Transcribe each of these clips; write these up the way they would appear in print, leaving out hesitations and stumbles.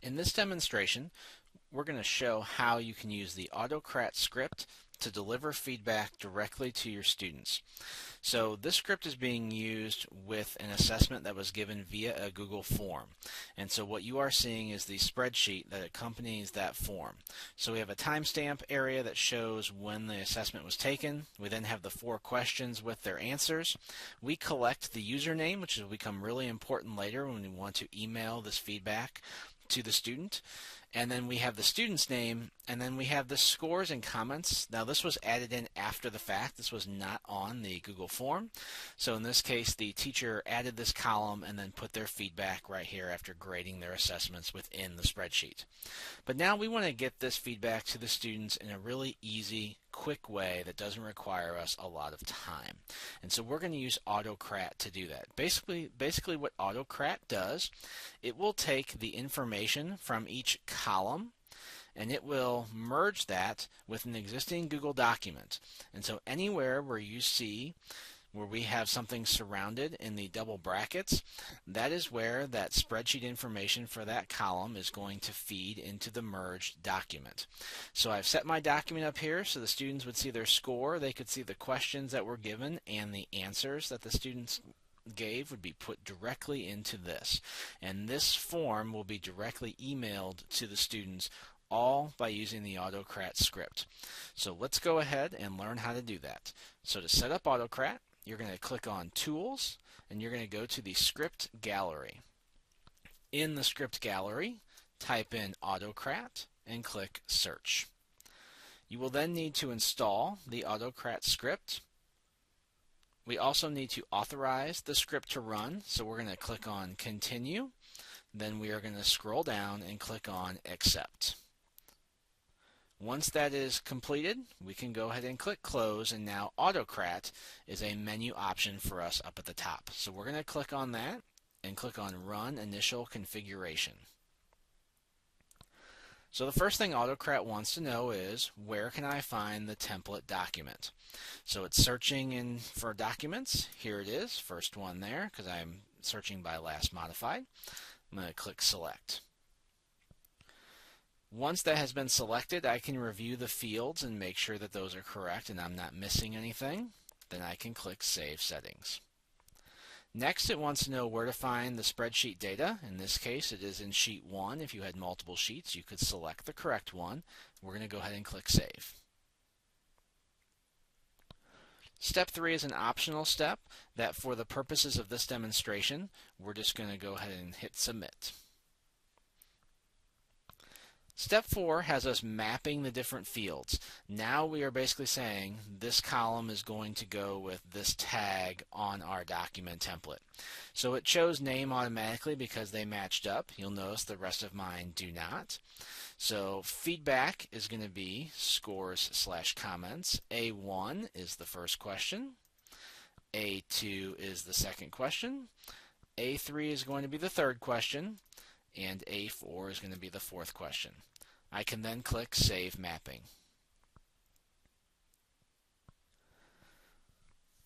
In this demonstration, we're going to show how you can use the Autocrat script to deliver feedback directly to your students. So this script is being used with an assessment that was given via a Google form. And so what you are seeing is the spreadsheet that accompanies that form. So we have a timestamp area that shows when the assessment was taken. We then have the 4 questions with their answers. We collect the username, which will become really important later when we want to email this feedback to the student. And then we have the student's name, and then we have the scores and comments. Now this was added in after the fact. This was not on the Google form. So in this case, the teacher added this column and then put their feedback right here after grading their assessments within the spreadsheet. But now we want to get this feedback to the students in a really easy, quick way that doesn't require us a lot of time. And so we're going to use Autocrat to do that. Basically what Autocrat does, it will take the information from each column and it will merge that with an existing Google document. And so anywhere where you see where we have something surrounded in the double brackets, that is where that spreadsheet information for that column is going to feed into the merged document. So I've set my document up here so the students would see their score, they could see the questions that were given, and the answers that the students gave would be put directly into this. And this form will be directly emailed to the students, all by using the Autocrat script. So let's go ahead and learn how to do that. So to set up Autocrat, you're going to click on Tools, and you're going to go to the Script Gallery. In the Script Gallery, type in Autocrat and click Search. You will then need to install the Autocrat script. We also need to authorize the script to run, so we're going to click on Continue. Then we are going to scroll down and click on Accept. Once that is completed, we can go ahead and click Close, and now Autocrat is a menu option for us up at the top. So we're going to click on that and click on Run Initial Configuration. So the first thing Autocrat wants to know is, where can I find the template document? So it's searching for documents. Here it is, first one there, because I'm searching by last modified. I'm going to click Select. Once that has been selected, I can review the fields and make sure that those are correct and I'm not missing anything. Then I can click Save Settings. Next, it wants to know where to find the spreadsheet data. In this case, it is in Sheet 1. If you had multiple sheets, you could select the correct one. We're going to go ahead and click Save. Step 3 is an optional step that for the purposes of this demonstration, we're just going to go ahead and hit Submit. Step 4 has us mapping the different fields. Now we are basically saying this column is going to go with this tag on our document template. So it chose name automatically because they matched up. You'll notice the rest of mine do not. So feedback is going to be scores/comments. A1 is the first question. A2 is the second question. A3 is going to be the third question. And A4 is going to be the fourth question. I can then click Save Mapping.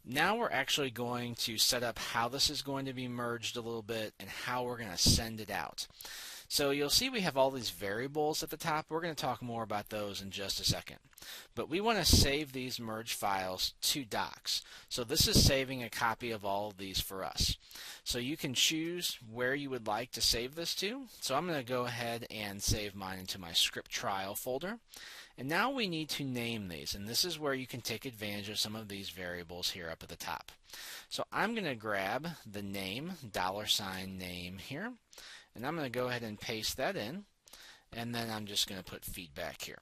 Now we're actually going to set up how this is going to be merged a little bit and how we're going to send it out. So you'll see we have all these variables at the top. We're going to talk more about those in just a second. But we want to save these merged files to docs. So this is saving a copy of all of these for us. So you can choose where you would like to save this to. So I'm going to go ahead and save mine into my script trial folder. And now we need to name these, and this is where you can take advantage of some of these variables here up at the top. So I'm going to grab the name, $name here, and I'm going to go ahead and paste that in, and then I'm just going to put feedback here.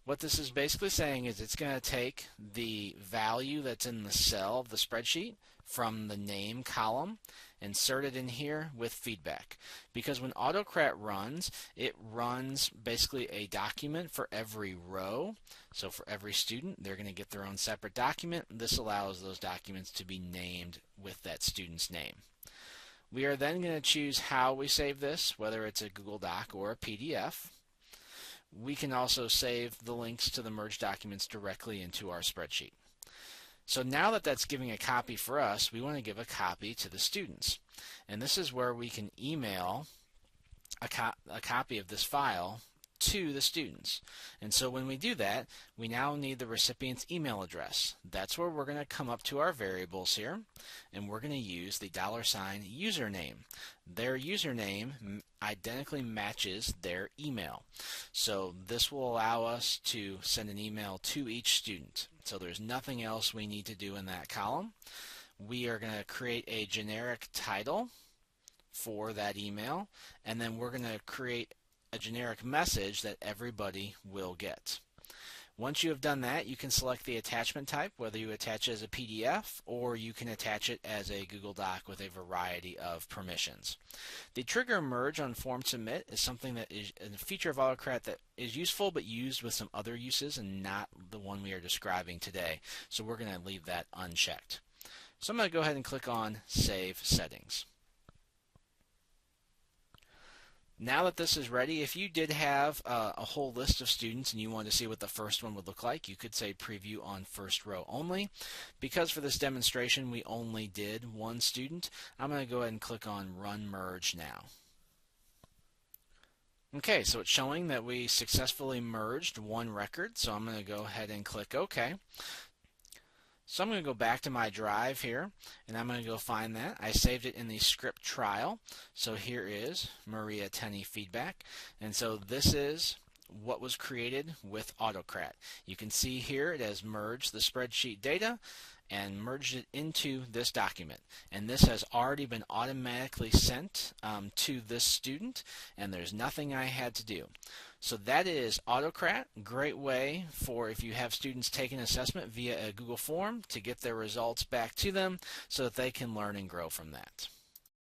What this is basically saying is it's going to take the value that's in the cell of the spreadsheet from the name column, insert it in here with feedback. Because when Autocrat runs, it runs basically a document for every row. So for every student, they're going to get their own separate document. This allows those documents to be named with that student's name. We are then going to choose how we save this, whether it's a Google Doc or a PDF. We can also save the links to the merged documents directly into our spreadsheet. So now that that's giving a copy for us, we want to give a copy to the students. And this is where we can email a copy of this file to the students. And so when we do that, we now need the recipient's email address. That's where we're going to come up to our variables here, and we're going to use the $username. Their username identically matches their email. So this will allow us to send an email to each student. So there's nothing else we need to do in that column. We are going to create a generic title for that email, and then we're going to create a generic message that everybody will get. Once you have done that, you can select the attachment type, whether you attach it as a PDF or you can attach it as a Google Doc with a variety of permissions. The trigger merge on form submit is something that is a feature of Autocrat that is useful but used with some other uses and not the one we are describing today. So we're going to leave that unchecked. So I'm going to go ahead and click on Save Settings. Now that this is ready, if you did have a whole list of students and you wanted to see what the first one would look like, you could say preview on first row only. Because for this demonstration we only did one student, I'm going to go ahead and click on Run Merge now. Okay, so it's showing that we successfully merged one record, so I'm going to go ahead and click OK. So I'm going to go back to my drive here, and I'm going to go find that. I saved it in the script trial. So here is Maria Tenney feedback. And so this is what was created with Autocrat. You can see here it has merged the spreadsheet data and merged it into this document. And this has already been automatically sent to this student, and there's nothing I had to do. So that is Autocrat. Great way for if you have students take an assessment via a Google form to get their results back to them so that they can learn and grow from that.